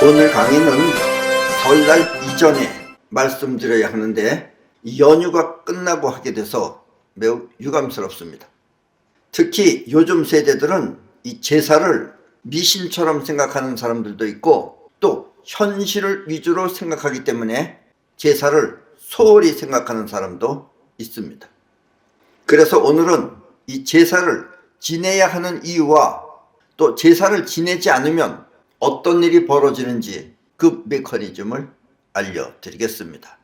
오늘 강의는 설날 이전에 말씀드려야 하는데 연휴가 끝나고 하게 돼서 매우 유감스럽습니다. 특히 요즘 세대들은 이 제사를 미신처럼 생각하는 사람들도 있고 또 현실을 위주로 생각하기 때문에 제사를 소홀히 생각하는 사람도 있습니다. 그래서 오늘은 이 제사를 지내야 하는 이유와 또 제사를 지내지 않으면 어떤 일이 벌어지는지 그 메커니즘을 알려드리겠습니다.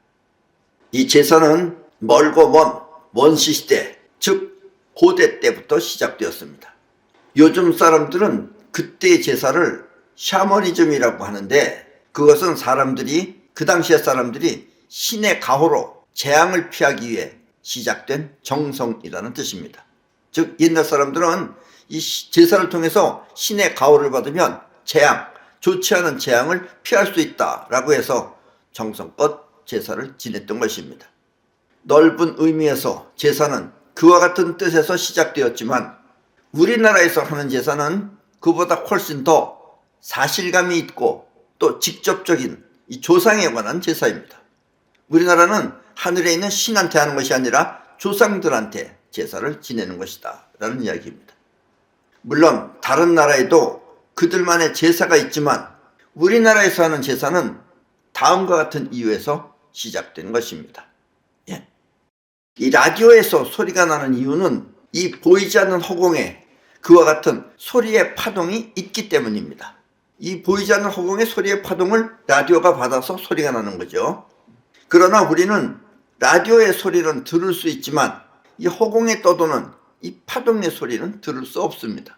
이 제사는 멀고 먼 원시시대, 즉 고대 때부터 시작되었습니다. 요즘 사람들은 그때의 제사를 샤머니즘이라고 하는데, 그것은 그 당시의 사람들이 신의 가호로 재앙을 피하기 위해 시작된 정성이라는 뜻입니다. 즉 옛날 사람들은 이 제사를 통해서 신의 가호를 받으면 좋지 않은 재앙을 피할 수 있다라고 해서 정성껏 제사를 지냈던 것입니다. 넓은 의미에서 제사는 그와 같은 뜻에서 시작되었지만 우리나라에서 하는 제사는 그보다 훨씬 더 사실감이 있고 또 직접적인 이 조상에 관한 제사입니다. 우리나라는 하늘에 있는 신한테 하는 것이 아니라 조상들한테 제사를 지내는 것이다 라는 이야기입니다. 물론 다른 나라에도 그들만의 제사가 있지만 우리나라에서 하는 제사는 다음과 같은 이유에서 시작된 것입니다. 이 라디오에서 소리가 나는 이유는 이 보이지 않는 허공에 그와 같은 소리의 파동이 있기 때문입니다. 이 보이지 않는 허공의 소리의 파동을 라디오가 받아서 소리가 나는 거죠. 그러나 우리는 라디오의 소리는 들을 수 있지만 이 허공에 떠도는 이 파동의 소리는 들을 수 없습니다.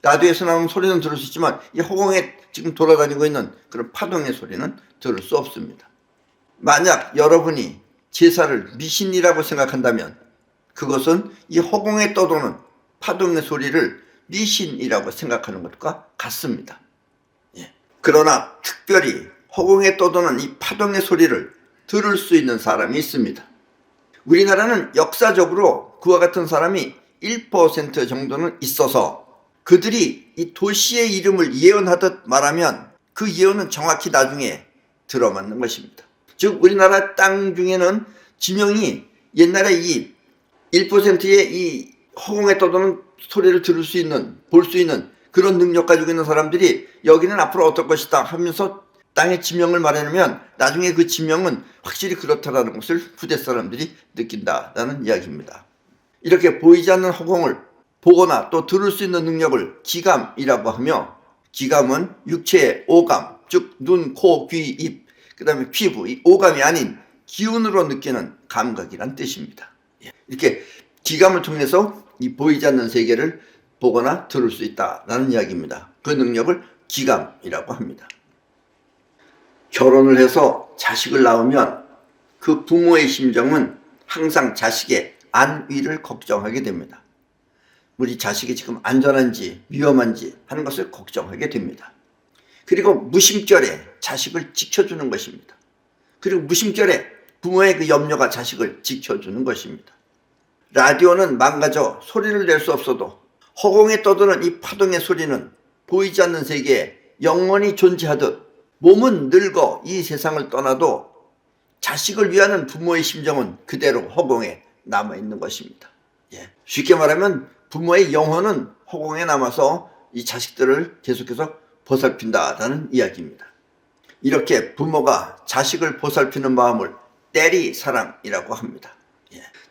라디오에서 나오는 소리는 들을 수 있지만 이 허공에 지금 돌아다니고 있는 그런 파동의 소리는 들을 수 없습니다. 만약 여러분이 제사를 미신이라고 생각한다면 그것은 이 허공에 떠도는 파동의 소리를 미신이라고 생각하는 것과 같습니다. 그러나 특별히 허공에 떠도는 이 파동의 소리를 들을 수 있는 사람이 있습니다. 우리나라는 역사적으로 그와 같은 사람이 1% 정도는 있어서 그들이 이 도시의 이름을 예언하듯 말하면 그 예언은 정확히 나중에 들어맞는 것입니다. 즉 우리나라 땅 중에는 지명이 옛날에 이 1%의 이 허공에 떠도는 소리를 들을 수 있는, 볼 수 있는 그런 능력 가지고 있는 사람들이 여기는 앞으로 어떨 것이다 하면서 땅의 지명을 말해놓으면 나중에 그 지명은 확실히 그렇다라는 것을 후대 사람들이 느낀다라는 이야기입니다. 이렇게 보이지 않는 허공을 보거나 또 들을 수 있는 능력을 기감이라고 하며, 기감은 육체의 오감, 즉 눈, 코, 귀, 입, 그 다음에 피부, 이 오감이 아닌 기운으로 느끼는 감각이란 뜻입니다. 이렇게 기감을 통해서 이 보이지 않는 세계를 보거나 들을 수 있다라는 이야기입니다. 그 능력을 기감이라고 합니다. 결혼을 해서 자식을 낳으면 그 부모의 심정은 항상 자식의 안위를 걱정하게 됩니다. 우리 자식이 지금 안전한지 위험한지 하는 것을 걱정하게 됩니다. 그리고 무심결에 자식을 지켜주는 것입니다. 그리고 무심결에 부모의 그 염려가 자식을 지켜주는 것입니다. 라디오는 망가져 소리를 낼 수 없어도 허공에 떠도는 이 파동의 소리는 보이지 않는 세계에 영원히 존재하듯 몸은 늙어 이 세상을 떠나도 자식을 위하는 부모의 심정은 그대로 허공에 남아있는 것입니다. 쉽게 말하면 부모의 영혼은 허공에 남아서 이 자식들을 계속해서 보살핀다라는 이야기입니다. 이렇게 부모가 자식을 보살피는 마음을 내리사랑이라고 합니다.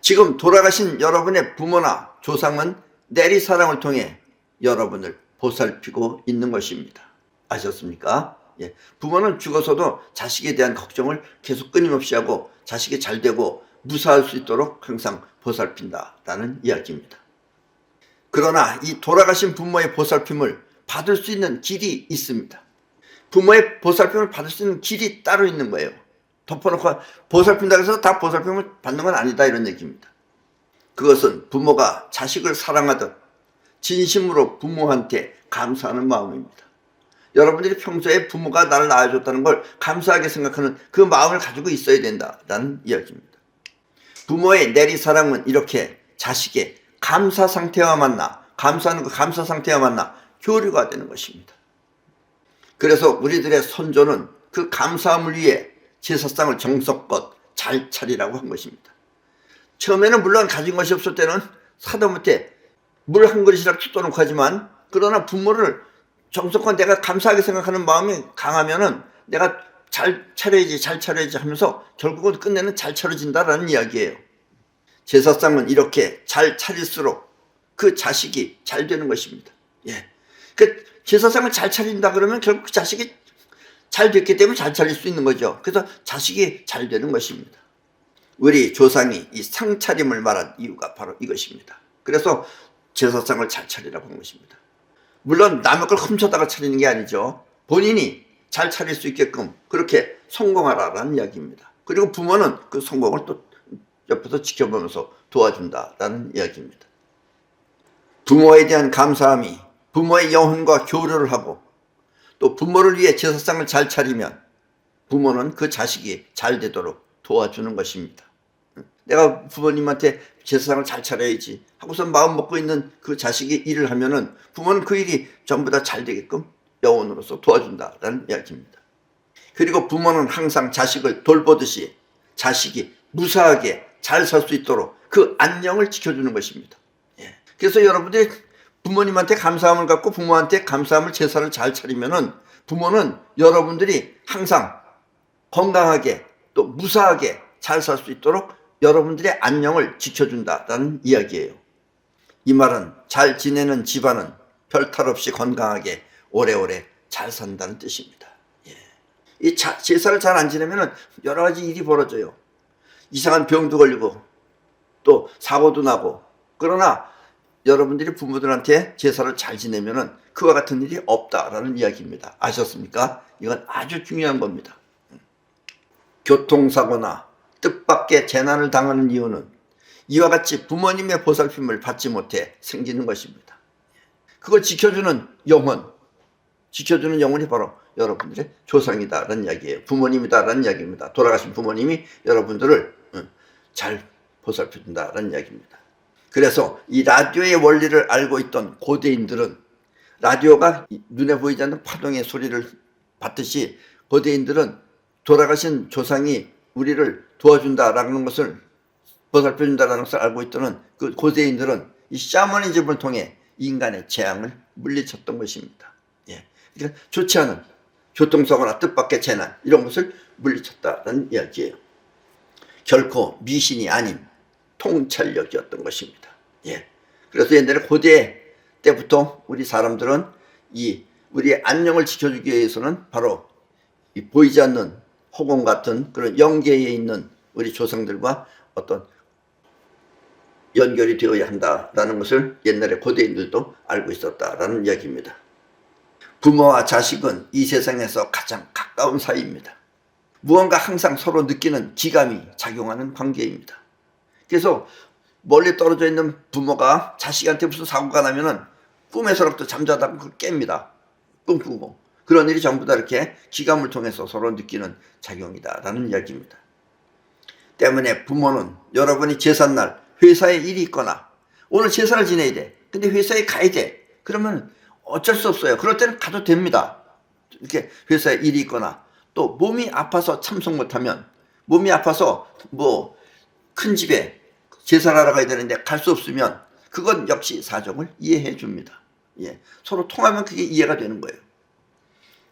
지금 돌아가신 여러분의 부모나 조상은 내리사랑을 통해 여러분을 보살피고 있는 것입니다. 아셨습니까? 부모는 죽어서도 자식에 대한 걱정을 계속 끊임없이 하고 자식이 잘 되고 무사할 수 있도록 항상 보살핀다라는 이야기입니다. 그러나 이 돌아가신 부모의 보살핌을 받을 수 있는 길이 있습니다. 부모의 보살핌을 받을 수 있는 길이 따로 있는 거예요. 덮어놓고 보살핀다고 해서 다 보살핌을 받는 건 아니다 이런 얘기입니다. 그것은 부모가 자식을 사랑하듯 진심으로 부모한테 감사하는 마음입니다. 여러분들이 평소에 부모가 나를 낳아줬다는 걸 감사하게 생각하는 그 마음을 가지고 있어야 된다라는 이야기입니다. 부모의 내리사랑은 이렇게 자식의 감사 상태와 만나, 감사하는 그 감사 상태와 만나 교류가 되는 것입니다. 그래서 우리들의 선조는 그 감사함을 위해 제사상을 정성껏 잘 차리라고 한 것입니다. 처음에는 물론 가진 것이 없을 때는 하다못해 물 한 그릇이라도 떠놓고 하지만, 그러나 부모를 정성껏 내가 감사하게 생각하는 마음이 강하면은 내가 잘 차려야지 하면서 결국은 끝내는 잘 차려진다라는 이야기예요. 제사상은 이렇게 잘 차릴수록 그 자식이 잘 되는 것입니다. 예. 그 제사상을 잘 차린다 그러면 결국 그 자식이 잘 됐기 때문에 잘 차릴 수 있는 거죠. 그래서 자식이 잘 되는 것입니다. 우리 조상이 이 상차림을 말한 이유가 바로 이것입니다. 그래서 제사상을 잘 차리라고 한 것입니다. 물론 남의 걸 훔쳐다가 차리는 게 아니죠. 본인이 잘 차릴 수 있게끔 그렇게 성공하라는 이야기입니다. 그리고 부모는 그 성공을 또 옆에서 지켜보면서 도와준다라는 이야기입니다. 부모에 대한 감사함이 부모의 영혼과 교류를 하고, 또 부모를 위해 제사상을 잘 차리면 부모는 그 자식이 잘 되도록 도와주는 것입니다. 내가 부모님한테 제사상을 잘 차려야지 하고서 마음 먹고 있는 그 자식이 일을 하면은 부모는 그 일이 전부 다 잘 되게끔 영혼으로서 도와준다라는 이야기입니다. 그리고 부모는 항상 자식을 돌보듯이 자식이 무사하게 잘 살 수 있도록 그 안녕을 지켜주는 것입니다. 예. 그래서 여러분들이 부모님한테 감사함을 갖고 부모한테 감사함을 제사를 잘 차리면은 부모는 여러분들이 항상 건강하게 또 무사하게 잘 살 수 있도록 여러분들의 안녕을 지켜준다라는 이야기예요. 이 말은 잘 지내는 집안은 별 탈 없이 건강하게 오래오래 잘 산다는 뜻입니다. 예. 이 제사를 잘 안 지내면 여러 가지 일이 벌어져요. 이상한 병도 걸리고 또 사고도 나고. 그러나 여러분들이 부모들한테 제사를 잘 지내면 그와 같은 일이 없다라는 이야기입니다. 아셨습니까? 이건 아주 중요한 겁니다. 교통사고나 뜻밖의 재난을 당하는 이유는 이와 같이 부모님의 보살핌을 받지 못해 생기는 것입니다. 그걸 지켜주는 영혼, 지켜주는 영혼이 바로 여러분들의 조상이다라는 이야기예요. 부모님이다라는 이야기입니다. 돌아가신 부모님이 여러분들을 잘 보살펴준다라는 이야기입니다. 그래서 이 라디오의 원리를 알고 있던 고대인들은 라디오가 눈에 보이지 않는 파동의 소리를 받듯이 고대인들은 돌아가신 조상이 우리를 도와준다라는 것을, 보살펴준다라는 것을 알고 있던 그 고대인들은 이 샤머니즘을 통해 인간의 재앙을 물리쳤던 것입니다. 예. 그러니까 좋지 않은 교통사고나 뜻밖의 재난 이런 것을 물리쳤다는 이야기예요. 결코 미신이 아닌 통찰력이었던 것입니다. 예. 그래서 옛날에 고대 때부터 우리 사람들은 우리의 안녕을 지켜주기 위해서는 바로 이 보이지 않는 허공 같은 그런 영계에 있는 우리 조상들과 어떤 연결이 되어야 한다라는 것을 옛날에 고대인들도 알고 있었다라는 이야기입니다. 부모와 자식은 이 세상에서 가장 가까운 사이입니다. 무언가 항상 서로 느끼는 기감이 작용하는 관계입니다. 그래서 멀리 떨어져 있는 부모가 자식한테 무슨 사고가 나면은 꿈에서부터 잠자다가 그걸 깹니다. 꿈 꾸고. 그런 일이 전부 다 이렇게 기감을 통해서 서로 느끼는 작용이다라는 이야기입니다. 때문에 부모는 여러분이 제삿날 회사에 일이 있거나 오늘 제사를 지내야 돼. 근데 회사에 가야 돼. 그러면 어쩔 수 없어요. 그럴 때는 가도 됩니다. 이렇게 회사에 일이 있거나 또 몸이 아파서 참석 못하면, 몸이 아파서 뭐 큰 집에 제사를 하러 가야 되는데 갈 수 없으면 그건 역시 사정을 이해해 줍니다. 예. 서로 통하면 그게 이해가 되는 거예요.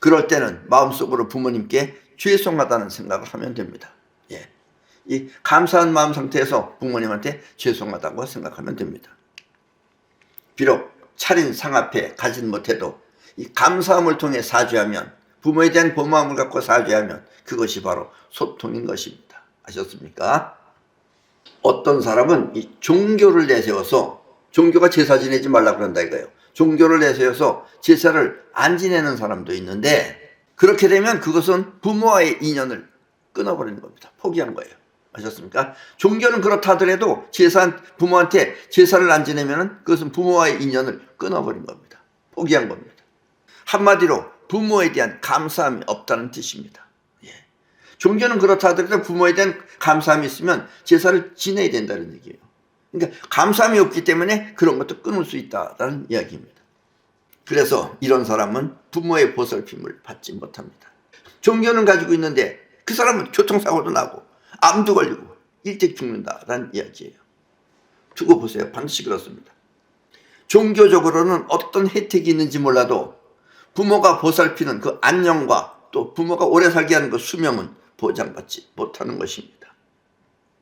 그럴 때는 마음속으로 부모님께 죄송하다는 생각을 하면 됩니다. 예. 이 감사한 마음 상태에서 부모님한테 죄송하다고 생각하면 됩니다. 비록 차린 상 앞에 가진 못해도 이 감사함을 통해 사죄하면, 부모에 대한 고마움을 갖고 사죄하면 그것이 바로 소통인 것입니다. 아셨습니까? 어떤 사람은 이 종교를 내세워서, 종교가 제사 지내지 말라 그런다 이거예요. 종교를 내세워서 제사를 안 지내는 사람도 있는데, 그렇게 되면 그것은 부모와의 인연을 끊어버리는 겁니다. 포기한 거예요. 아셨습니까? 종교는 그렇다 하더라도 부모한테 제사를 안 지내면 그것은 부모와의 인연을 끊어버린 겁니다. 포기한 겁니다. 한마디로 부모에 대한 감사함이 없다는 뜻입니다. 예. 종교는 그렇다 하더라도 부모에 대한 감사함이 있으면 제사를 지내야 된다는 얘기예요. 그러니까 감사함이 없기 때문에 그런 것도 끊을 수 있다는 이야기입니다. 그래서 이런 사람은 부모의 보살핌을 받지 못합니다. 종교는 가지고 있는데 그 사람은 교통사고도 나고 암도 걸리고 일찍 죽는다라는 이야기예요. 두고 보세요. 반드시 그렇습니다. 종교적으로는 어떤 혜택이 있는지 몰라도 부모가 보살피는 그 안녕과 또 부모가 오래 살게 하는 그 수명은 보장받지 못하는 것입니다.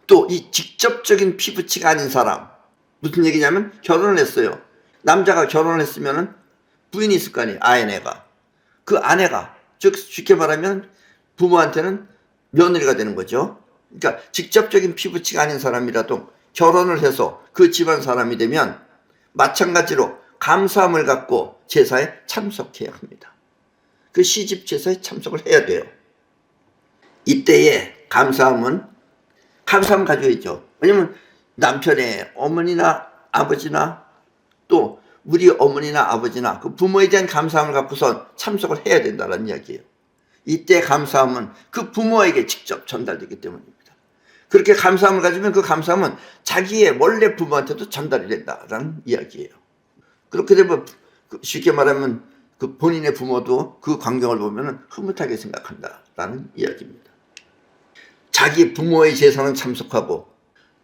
또 이 직접적인 피부치가 아닌 사람, 무슨 얘기냐면 결혼을 했어요. 남자가 결혼을 했으면 부인이 있을 거 아니에요. 아내가. 그 아내가 즉 쉽게 말하면 부모한테는 며느리가 되는 거죠. 그러니까 직접적인 피부치가 아닌 사람이라도 결혼을 해서 그 집안 사람이 되면 마찬가지로 감사함을 갖고 제사에 참석해야 합니다. 그 시집 제사에 참석을 해야 돼요. 이때의 감사함 가져야죠. 왜냐면 남편의 어머니나 아버지나 또 우리 어머니나 아버지나 그 부모에 대한 감사함을 갖고선 참석을 해야 된다는 이야기예요. 이때 감사함은 그 부모에게 직접 전달되기 때문입니다. 그렇게 감사함을 가지면 그 감사함은 자기의 원래 부모한테도 전달이 된다라는 이야기예요. 그렇게 되면 쉽게 말하면 그 본인의 부모도 그 광경을 보면 흐뭇하게 생각한다라는 이야기입니다. 자기 부모의 제사는 참석하고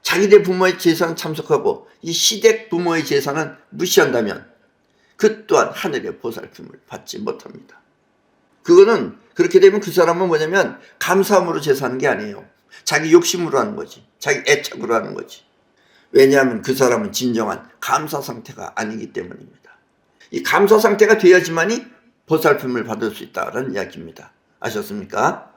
자기네 부모의 제사는 참석하고 이 시댁 부모의 제사는 무시한다면 그 또한 하늘의 보살핌을 받지 못합니다. 그거는 그렇게 되면 그 사람은 뭐냐면 감사함으로 제사하는 게 아니에요. 자기 욕심으로 하는 거지. 자기 애착으로 하는 거지. 왜냐하면 그 사람은 진정한 감사 상태가 아니기 때문입니다. 이 감사 상태가 돼야지만이 보살핌을 받을 수 있다는 이야기입니다. 아셨습니까?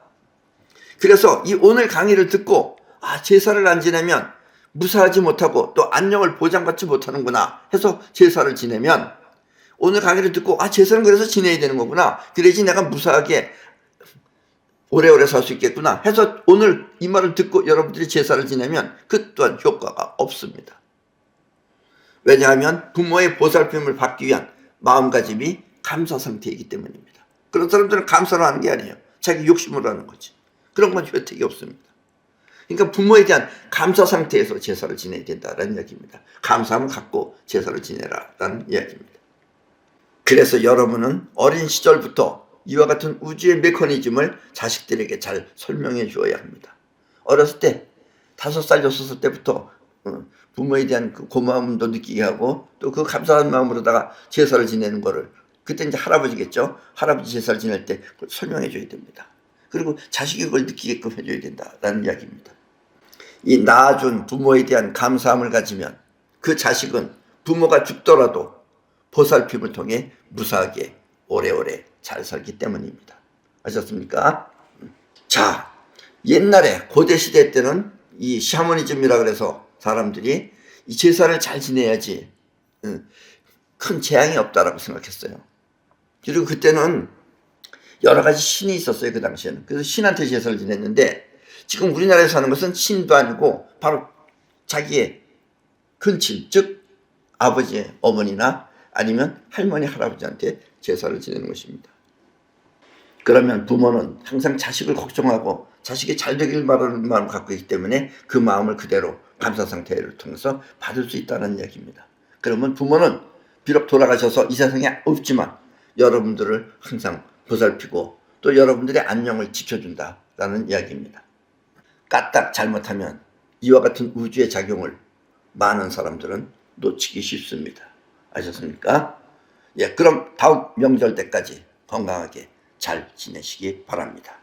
그래서 이 오늘 강의를 듣고 제사를 안 지내면 무사하지 못하고 또 안녕을 보장받지 못하는구나 해서 제사를 지내면 오늘 강의를 듣고 제사는 그래서 지내야 되는 거구나. 그래야지 내가 무사하게 오래오래 살 수 있겠구나 해서 오늘 이 말을 듣고 여러분들이 제사를 지내면 그 또한 효과가 없습니다. 왜냐하면 부모의 보살핌을 받기 위한 마음가짐이 감사 상태이기 때문입니다. 그런 사람들은 감사를 하는 게 아니에요. 자기 욕심으로 하는 거지. 그런 건 혜택이 없습니다. 그러니까 부모에 대한 감사 상태에서 제사를 지내야 된다는 이야기입니다. 감사함을 갖고 제사를 지내라라는 이야기입니다. 그래서 여러분은 어린 시절부터 이와 같은 우주의 메커니즘을 자식들에게 잘 설명해 주어야 합니다. 어렸을 때 5살, 6살 때부터 부모에 대한 그 고마움도 느끼게 하고 또 그 감사한 마음으로다가 제사를 지내는 거를 그때 이제 할아버지겠죠. 할아버지 제사를 지낼 때 설명해 줘야 됩니다. 그리고 자식이 그걸 느끼게끔 해줘야 된다라는 이야기입니다. 이 낳아준 부모에 대한 감사함을 가지면 그 자식은 부모가 죽더라도 보살핌을 통해 무사하게 오래오래 잘 살기 때문입니다. 아셨습니까? 자, 옛날에 고대시대 때는 이 샤머니즘이라 그래서 사람들이 이 제사를 잘 지내야지 큰 재앙이 없다라고 생각했어요. 그리고 그때는 여러 가지 신이 있었어요. 그 당시에는. 그래서 신한테 제사를 지냈는데 지금 우리나라에서 하는 것은 신도 아니고 바로 자기의 근친, 즉 아버지의 어머니나 아니면 할머니, 할아버지한테 제사를 지내는 것입니다. 그러면 부모는 항상 자식을 걱정하고 자식이 잘 되길 바라는 마음을 갖고 있기 때문에 그 마음을 그대로 감사 상태를 통해서 받을 수 있다는 이야기입니다. 그러면 부모는 비록 돌아가셔서 이 세상에 없지만 여러분들을 항상 보살피고 또 여러분들의 안녕을 지켜준다라는 이야기입니다. 까딱 잘못하면 이와 같은 우주의 작용을 많은 사람들은 놓치기 쉽습니다. 아셨습니까? 예, 그럼 다음 명절 때까지 건강하게 잘 지내시기 바랍니다.